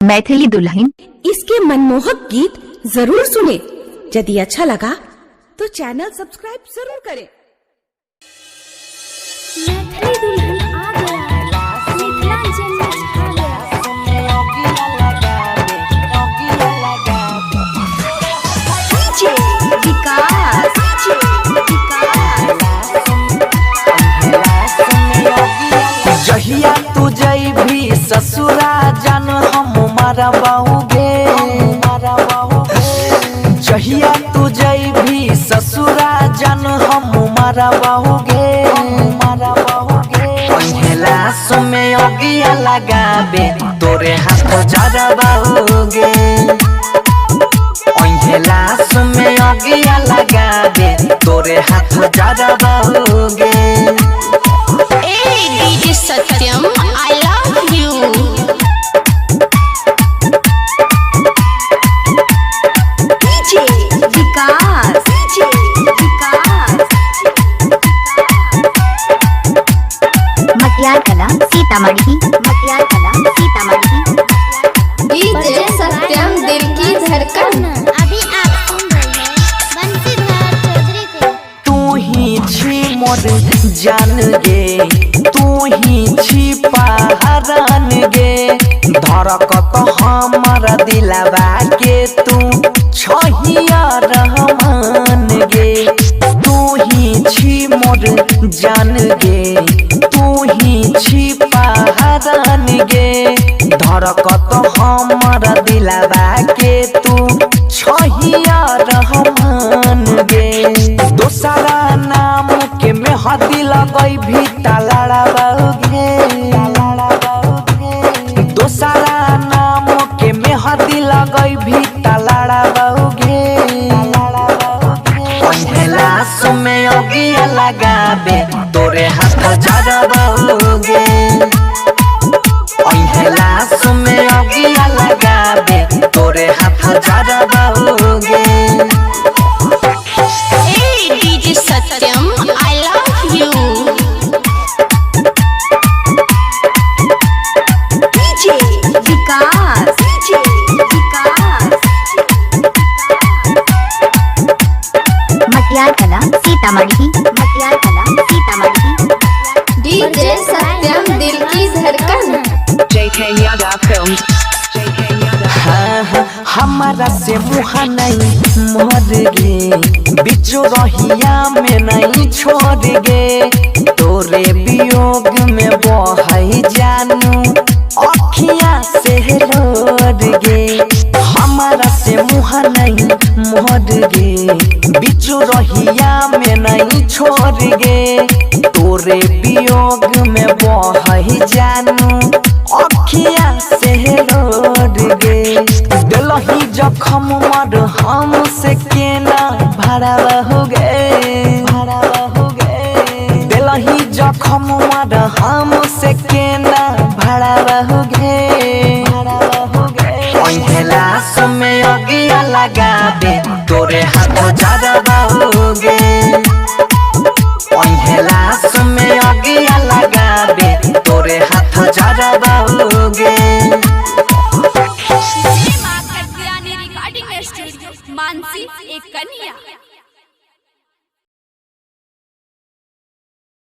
मैथिली दुल्हन। इसके मनमोहक गीत जरूर सुने। यदि अच्छा लगा तो चैनल सब्सक्राइब जरूर करें। मैथिली दुल्हन आ गया, मिथिलांचल में छा गया। जहिया तू जइभी ससुरा जान हम मरवाओगे, जहिया तू जइभी ससुरा जान हम मरवाओगे। पहिला समय अगिया लगाबे तोरे हाथ जरवाओगे। पहिला समय अगिया लगाबे तोरे हाथ जरवाओगे। DJ Satyam I love you. DJ Vikas, DJ Vikas. Matiyar Kala Sitamarhi, मटियार कला सीतामढ़ी। डीजे सत्यम दिल की धड़कन। अभी आप सुन रहे हैं बंसीधर चौधरी को। तू ही छी मोर जान गे, तू ही छी पहरान गे। धड़कत हमर दिलवा के तू छहिया रहमान गे। तू ही छी मोर जान गे, तू ही छी पहरान गे। धड़कत हमर दिलवा के तू छहिया रहमान गे। दोसरा नाम के मेहदी लगई भी तलड़ाओगे। दोसरा नाम के मेहदी लगई भी तलड़ाओगे। पहिला समय अगिया लगाबे तोरे हाथ जरवाओगे। पहिला समय अगिया लगाबे तोरे हाथ जरवाओगे। DJ Satyam I love you. DJ Vikas, DJ Vikas. Matiyar Kala Sitamarhi, मटियार कला सीतामढ़ी। डीजे सत्यम दिल की धड़कन। हमारा से मुहा नहीं मोर गे, बिचो रहिया में नहीं छोड़ गे। तोरे वियोग में बहई जानू अखियां से लोर गे। हमारा से मुहा नहीं मोर गे, बिचो रहिया में नहीं छोड़ गे। तोरे वियोग में बहई जानू अखियां से लोर गे। दिलही जखम मर हमसे केना भरवा हो गए, भरवा हो गए। दिलही जखम मर हमसे केना भरवा हो गए, भरवा हो गए। पहिला समय अगिया लगाबे तोरे हाथ जरवाओगे। पहिला समय अगिया